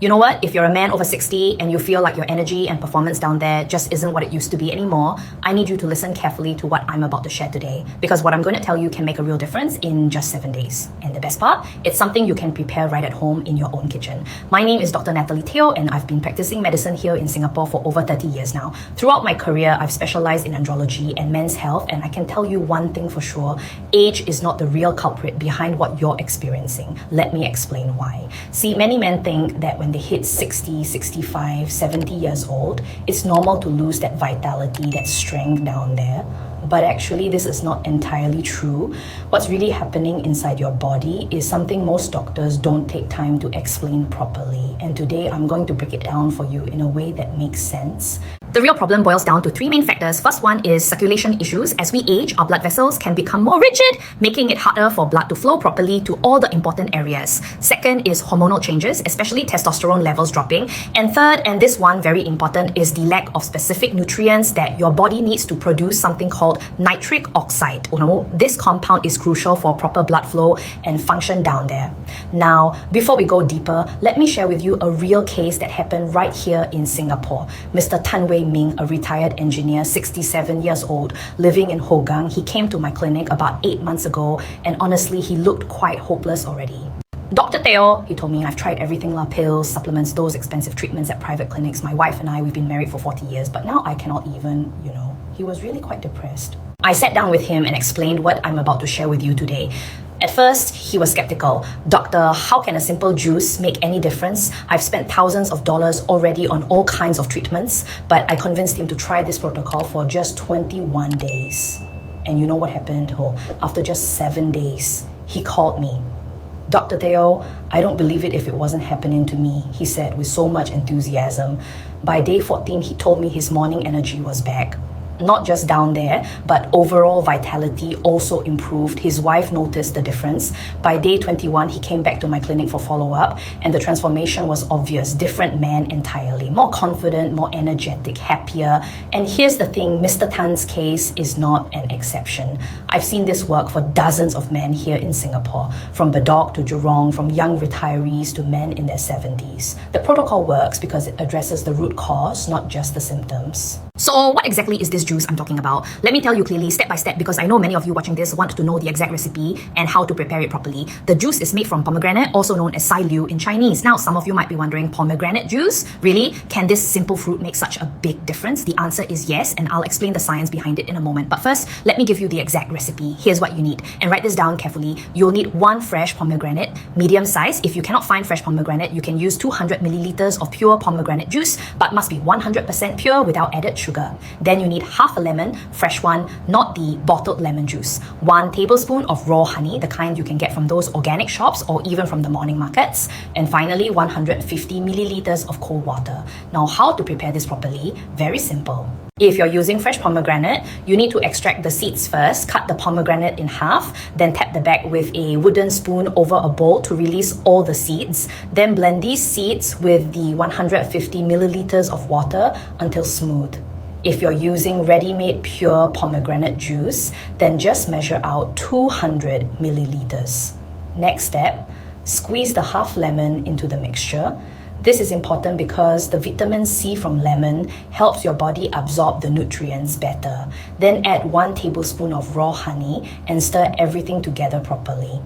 You know what? If you're a man over 60 and you feel like your energy and performance down there just isn't what it used to be anymore, I need you to listen carefully to what I'm about to share today, because what I'm going to tell you can make a real difference in just 7 days. And the best part, it's something you can prepare right at home in your own kitchen. My name is Dr. Natalie Teo, and I've been practicing medicine here in Singapore for over 30 years now. Throughout my career, I've specialized in andrology and men's health, and I can tell you one thing for sure: age is not the real culprit behind what you're experiencing. Let me explain why. See, many men think that when they hit 60, 65, 70 years old, it's normal to lose that vitality, that strength down there. But actually, this is not entirely true. What's really happening inside your body is something most doctors don't take time to explain properly. And today, I'm going to break it down for you in a way that makes sense. The real problem boils down to three main factors. First one is circulation issues. As we age, our blood vessels can become more rigid, making it harder for blood to flow properly to all the important areas. Second is hormonal changes, especially testosterone levels dropping. And third, and this one very important, is the lack of specific nutrients that your body needs to produce something called nitric oxide. This compound is crucial for proper blood flow and function down there. Now, before we go deeper, let me share with you a real case that happened right here in Singapore. Mr. Wei Ming, a retired engineer, 67 years old, living in Hougang. He came to my clinic about 8 months ago, and honestly, he looked quite hopeless already. Dr. Teo, he told me, I've tried everything, pills, supplements, those expensive treatments at private clinics. My wife and I, we've been married for 40 years, but now I cannot even, he was really quite depressed. I sat down with him and explained what I'm about to share with you today. At first, he was skeptical. Doctor, how can a simple juice make any difference? I've spent thousands of dollars already on all kinds of treatments, but I convinced him to try this protocol for just 21 days. And you know what happened? After just 7 days, he called me. Dr. Teo, I don't believe it if it wasn't happening to me, he said with so much enthusiasm. By day 14, he told me his morning energy was back. Not just down there, but overall vitality also improved. His wife noticed the difference. By day 21, he came back to my clinic for follow-up, and the transformation was obvious. Different man entirely. More confident, more energetic, happier. And here's the thing, Mr. Tan's case is not an exception. I've seen this work for dozens of men here in Singapore, from Bedok to Jurong, from young retirees to men in their 70s. The protocol works because it addresses the root cause, not just the symptoms. So what exactly is this juice I'm talking about? Let me tell you clearly, step by step, because I know many of you watching this want to know the exact recipe and how to prepare it properly. The juice is made from pomegranate, also known as sai liu in Chinese. Now, some of you might be wondering, pomegranate juice? Really? Can this simple fruit make such a big difference? The answer is yes, and I'll explain the science behind it in a moment. But first, let me give you the exact recipe. Here's what you need, and write this down carefully. You'll need 1 fresh pomegranate, medium size. If you cannot find fresh pomegranate, you can use 200 milliliters of pure pomegranate juice, but must be 100% pure without added sugar. Then you need half a lemon, fresh one, not the bottled lemon juice. 1 tablespoon of raw honey, the kind you can get from those organic shops or even from the morning markets. And finally, 150 milliliters of cold water. Now, how to prepare this properly? Very simple. If you're using fresh pomegranate, you need to extract the seeds first, cut the pomegranate in half, then tap the back with a wooden spoon over a bowl to release all the seeds. Then blend these seeds with the 150 milliliters of water until smooth. If you're using ready-made pure pomegranate juice, then just measure out 200 milliliters. Next step, squeeze the half lemon into the mixture. This is important because the vitamin C from lemon helps your body absorb the nutrients better. Then add 1 tablespoon of raw honey and stir everything together properly.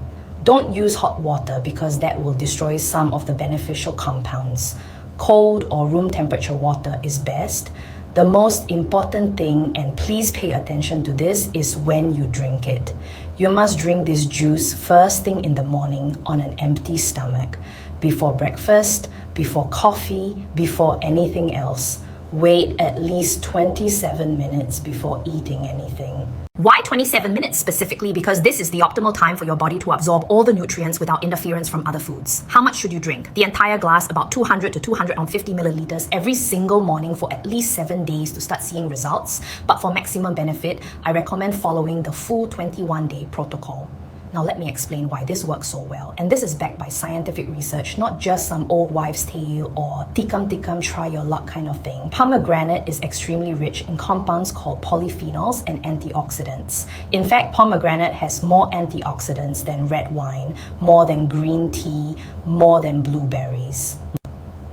Don't use hot water because that will destroy some of the beneficial compounds. Cold or room temperature water is best. The most important thing, and please pay attention to this, is when you drink it. You must drink this juice first thing in the morning on an empty stomach. Before breakfast, before coffee, before anything else. Wait at least 27 minutes before eating anything. Why 27 minutes specifically? Because this is the optimal time for your body to absorb all the nutrients without interference from other foods. How much should you drink? The entire glass, about 200 to 250 milliliters every single morning for at least 7 days to start seeing results. But for maximum benefit, I recommend following the full 21-day protocol. Now let me explain why this works so well. And this is backed by scientific research, not just some old wives' tale or tikam try your luck kind of thing. Pomegranate is extremely rich in compounds called polyphenols and antioxidants. In fact, pomegranate has more antioxidants than red wine, more than green tea, more than blueberries.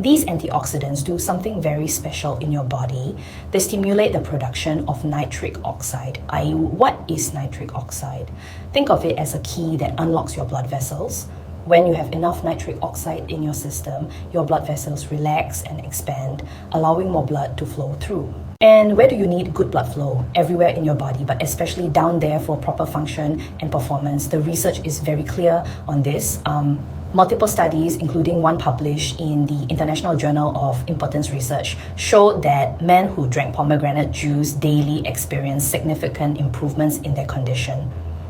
These antioxidants do something very special in your body. They stimulate the production of nitric oxide, i.e. what is nitric oxide? Think of it as a key that unlocks your blood vessels. When you have enough nitric oxide in your system, your blood vessels relax and expand, allowing more blood to flow through. And where do you need good blood flow? Everywhere in your body, but especially down there for proper function and performance. The research is very clear on this. Multiple studies, including one published in the International Journal of Importance Research, showed that men who drank pomegranate juice daily experienced significant improvements in their condition.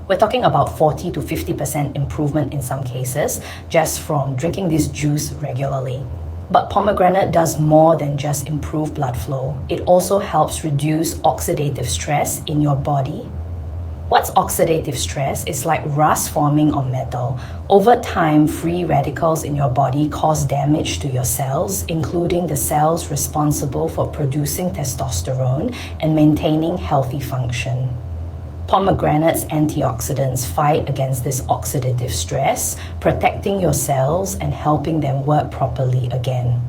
We're talking about 40 to 50% improvement in some cases just from drinking this juice regularly. But pomegranate does more than just improve blood flow. It also helps reduce oxidative stress in your body. What's oxidative stress? It's like rust forming on metal. Over time, free radicals in your body cause damage to your cells, including the cells responsible for producing testosterone and maintaining healthy function. Pomegranate's antioxidants fight against this oxidative stress, protecting your cells and helping them work properly again.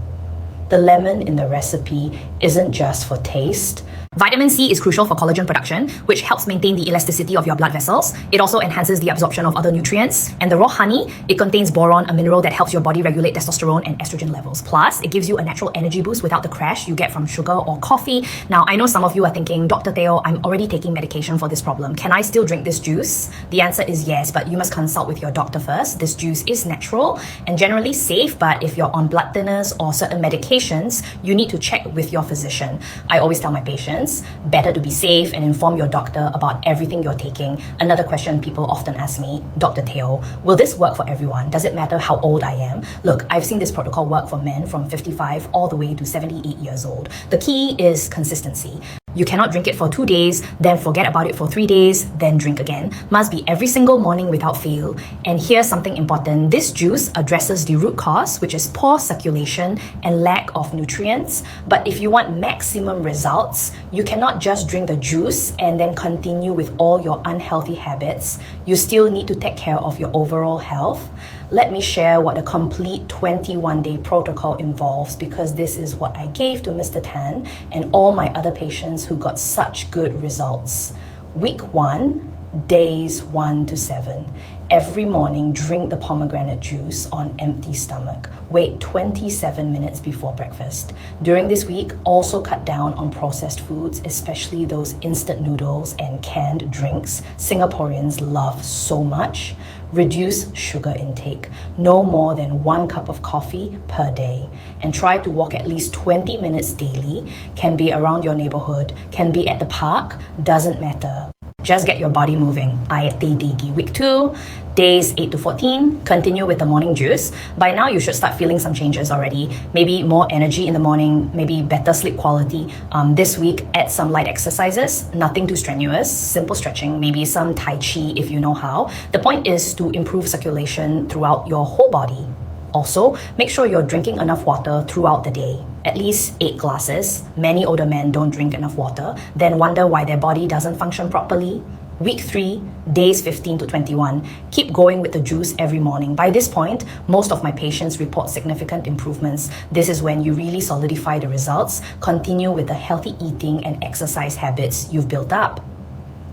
The lemon in the recipe isn't just for taste. Vitamin C is crucial for collagen production, which helps maintain the elasticity of your blood vessels. It also enhances the absorption of other nutrients. And the raw honey, it contains boron, a mineral that helps your body regulate testosterone and estrogen levels. Plus, it gives you a natural energy boost without the crash you get from sugar or coffee. Now, I know some of you are thinking, Dr. Teo, I'm already taking medication for this problem. Can I still drink this juice? The answer is yes, but you must consult with your doctor first. This juice is natural and generally safe, but if you're on blood thinners or certain medications, you need to check with your physician. I always tell my patients, better to be safe and inform your doctor about everything you're taking. Another question people often ask me, Dr. Teo, will this work for everyone? Does it matter how old I am? Look, I've seen this protocol work for men from 55 all the way to 78 years old. The key is consistency. You cannot drink it for 2 days, then forget about it for 3 days, then drink again. Must be every single morning without fail. And here's something important. This juice addresses the root cause, which is poor circulation and lack of nutrients. But if you want maximum results, you cannot just drink the juice and then continue with all your unhealthy habits. You still need to take care of your overall health. Let me share what a complete 21-day protocol involves, because this is what I gave to Mr. Tan and all my other patients who got such good results. Week 1, days 1 to 7. Every morning, drink the pomegranate juice on empty stomach. Wait 27 minutes before breakfast. During this week, also cut down on processed foods, especially those instant noodles and canned drinks Singaporeans love so much. Reduce sugar intake, no more than 1 cup of coffee per day. And try to walk at least 20 minutes daily. Can be around your neighborhood, can be at the park, doesn't matter. Just get your body moving. Ayat Digi. Week 2, days 8 to 14, continue with the morning juice. By now, you should start feeling some changes already. Maybe more energy in the morning, maybe better sleep quality. This week, add some light exercises, nothing too strenuous, simple stretching, maybe some Tai Chi if you know how. The point is to improve circulation throughout your whole body. Also, make sure you're drinking enough water throughout the day. At least 8 glasses. Many older men don't drink enough water, then wonder why their body doesn't function properly. Week 3, days 15 to 21. Keep going with the juice every morning. By this point, most of my patients report significant improvements. This is when you really solidify the results. Continue with the healthy eating and exercise habits you've built up.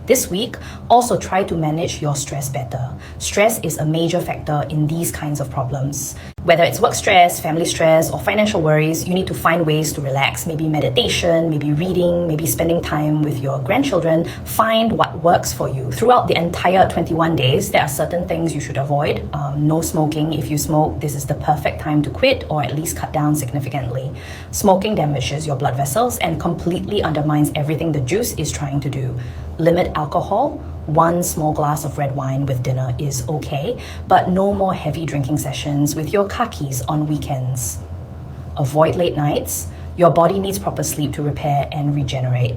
This week, also try to manage your stress better. Stress is a major factor in these kinds of problems. Whether it's work stress, family stress, or financial worries, you need to find ways to relax. Maybe meditation, maybe reading, maybe spending time with your grandchildren. Find what works for you. Throughout the entire 21 days, there are certain things you should avoid. No smoking. If you smoke, this is the perfect time to quit or at least cut down significantly. Smoking damages your blood vessels and completely undermines everything the juice is trying to do. Limit alcohol. 1 small glass of red wine with dinner is okay, but no more heavy drinking sessions with your kakis on weekends. Avoid late nights. Your body needs proper sleep to repair and regenerate.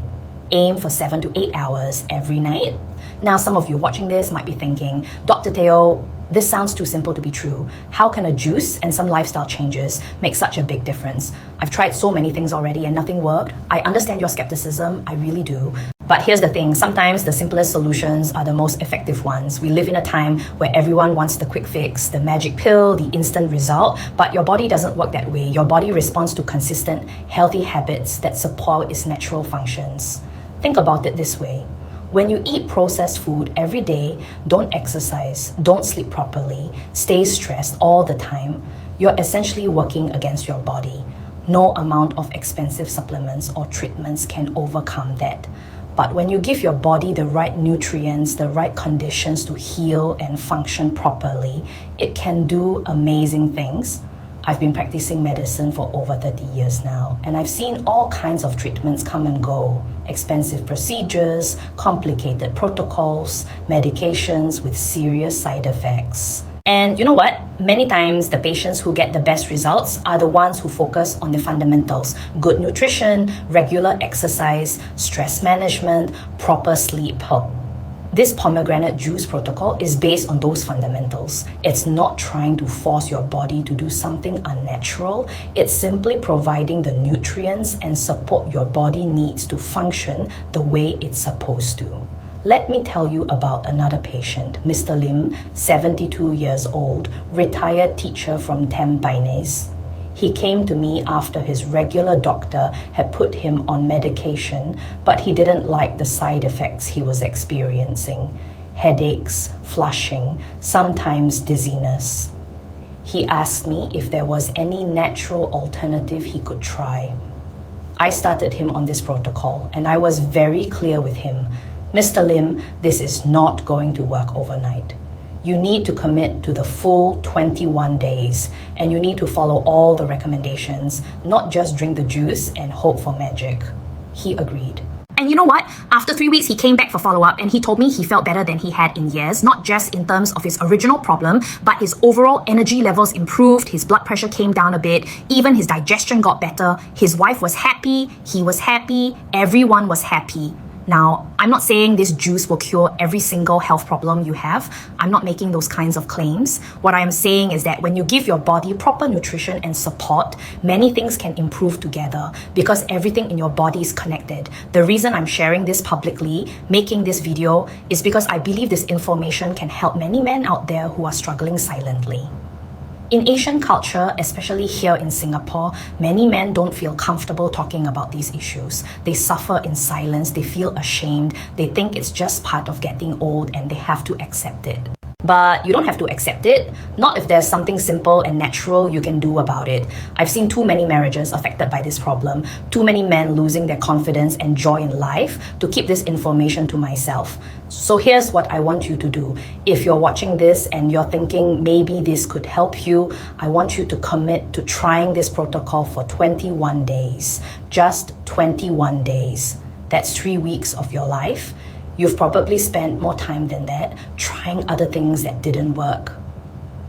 Aim for 7 to 8 hours every night. Now, some of you watching this might be thinking, Dr. Teo, this sounds too simple to be true. How can a juice and some lifestyle changes make such a big difference? I've tried so many things already and nothing worked. I understand your skepticism, I really do. But here's the thing, sometimes the simplest solutions are the most effective ones. We live in a time where everyone wants the quick fix, the magic pill, the instant result, but your body doesn't work that way. Your body responds to consistent, healthy habits that support its natural functions. Think about it this way. When you eat processed food every day, don't exercise, don't sleep properly, stay stressed all the time, you're essentially working against your body. No amount of expensive supplements or treatments can overcome that. But when you give your body the right nutrients, the right conditions to heal and function properly, it can do amazing things. I've been practicing medicine for over 30 years now, and I've seen all kinds of treatments come and go. Expensive procedures, complicated protocols, medications with serious side effects. And you know what? Many times the patients who get the best results are the ones who focus on the fundamentals: good nutrition, regular exercise, stress management, proper sleep. This pomegranate juice protocol is based on those fundamentals. It's not trying to force your body to do something unnatural. It's simply providing the nutrients and support your body needs to function the way it's supposed to. Let me tell you about another patient, Mr. Lim, 72 years old, retired teacher from Tampines. He came to me after his regular doctor had put him on medication, but he didn't like the side effects he was experiencing: headaches, flushing, sometimes dizziness. He asked me if there was any natural alternative he could try. I started him on this protocol, and I was very clear with him. Mr. Lim, this is not going to work overnight. You need to commit to the full 21 days, and you need to follow all the recommendations, not just drink the juice and hope for magic. He agreed. And you know what? After 3 weeks, he came back for follow-up and he told me he felt better than he had in years, not just in terms of his original problem, but his overall energy levels improved, his blood pressure came down a bit, even his digestion got better, his wife was happy, he was happy, everyone was happy. Now, I'm not saying this juice will cure every single health problem you have. I'm not making those kinds of claims. What I am saying is that when you give your body proper nutrition and support, many things can improve together because everything in your body is connected. The reason I'm sharing this publicly, making this video, is because I believe this information can help many men out there who are struggling silently. In Asian culture, especially here in Singapore, many men don't feel comfortable talking about these issues. They suffer in silence, they feel ashamed, they think it's just part of getting old and they have to accept it. But you don't have to accept it, not if there's something simple and natural you can do about it. I've seen too many marriages affected by this problem, too many men losing their confidence and joy in life to keep this information to myself. So here's what I want you to do. If you're watching this and you're thinking maybe this could help you, I want you to commit to trying this protocol for 21 days. Just 21 days. That's 3 weeks of your life. You've probably spent more time than that trying other things that didn't work.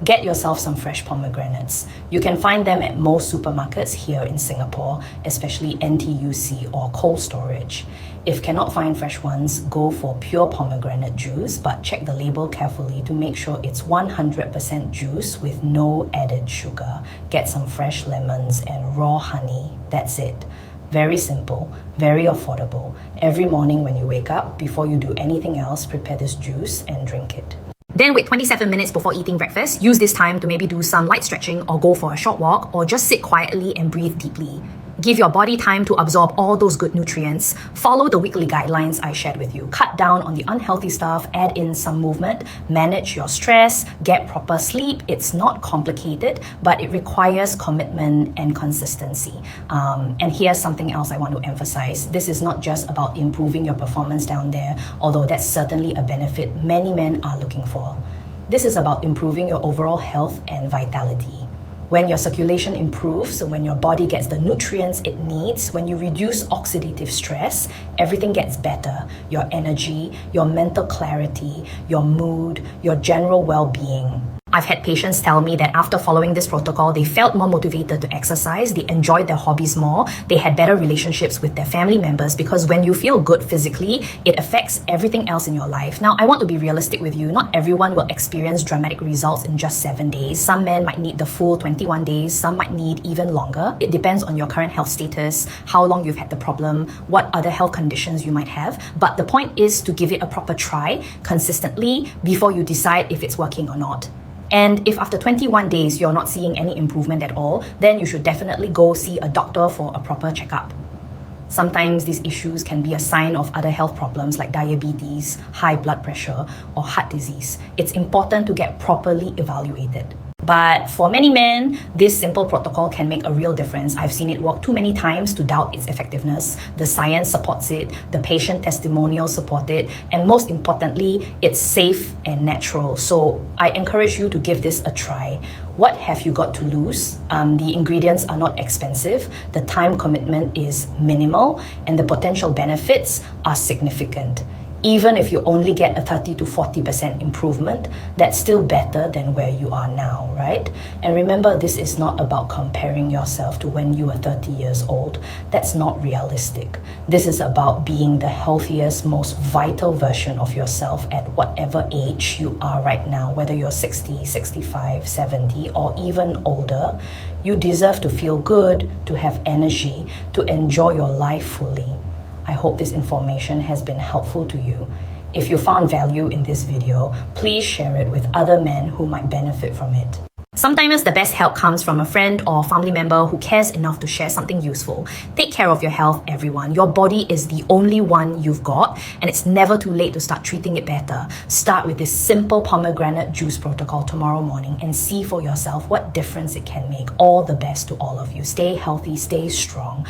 Get yourself some fresh pomegranates. You can find them at most supermarkets here in Singapore, especially NTUC or cold storage. If cannot find fresh ones, go for pure pomegranate juice, but check the label carefully to make sure it's 100% juice with no added sugar. Get some fresh lemons and raw honey. That's it. Very simple, very affordable. Every morning when you wake up, before you do anything else, prepare this juice and drink it. Then wait 27 minutes before eating breakfast. Use this time to maybe do some light stretching or go for a short walk or just sit quietly and breathe deeply. Give your body time to absorb all those good nutrients. Follow the weekly guidelines I shared with you. Cut down on the unhealthy stuff, add in some movement, manage your stress, get proper sleep. It's not complicated, but it requires commitment and consistency. And here's something else I want to emphasize. This is not just about improving your performance down there, although that's certainly a benefit many men are looking for. This is about improving your overall health and vitality. When your circulation improves, when your body gets the nutrients it needs, when you reduce oxidative stress, everything gets better. Your energy, your mental clarity, your mood, your general well-being. I've had patients tell me that after following this protocol, they felt more motivated to exercise, they enjoyed their hobbies more, they had better relationships with their family members, because when you feel good physically, it affects everything else in your life. Now, I want to be realistic with you. Not everyone will experience dramatic results in just 7 days. Some men might need the full 21 days, some might need even longer. It depends on your current health status, how long you've had the problem, what other health conditions you might have. But the point is to give it a proper try consistently before you decide if it's working or not. And if after 21 days you're not seeing any improvement at all, then you should definitely go see a doctor for a proper checkup. Sometimes these issues can be a sign of other health problems like diabetes, high blood pressure, or heart disease. It's important to get properly evaluated. But for many men, this simple protocol can make a real difference. I've seen it work too many times to doubt its effectiveness. The science supports it, the patient testimonials support it, and most importantly, it's safe and natural. So I encourage you to give this a try. What have you got to lose? The ingredients are not expensive, the time commitment is minimal, and the potential benefits are significant. Even if you only get a 30 to 40% improvement, that's still better than where you are now, right? And remember, this is not about comparing yourself to when you were 30 years old. That's not realistic. This is about being the healthiest, most vital version of yourself at whatever age you are right now, whether you're 60, 65, 70, or even older. You deserve to feel good, to have energy, to enjoy your life fully. I hope this information has been helpful to you. If you found value in this video, please share it with other men who might benefit from it. Sometimes the best help comes from a friend or family member who cares enough to share something useful. Take care of your health, everyone. Your body is the only one you've got, and it's never too late to start treating it better. Start with this simple pomegranate juice protocol tomorrow morning and see for yourself what difference it can make. All the best to all of you. Stay healthy, stay strong.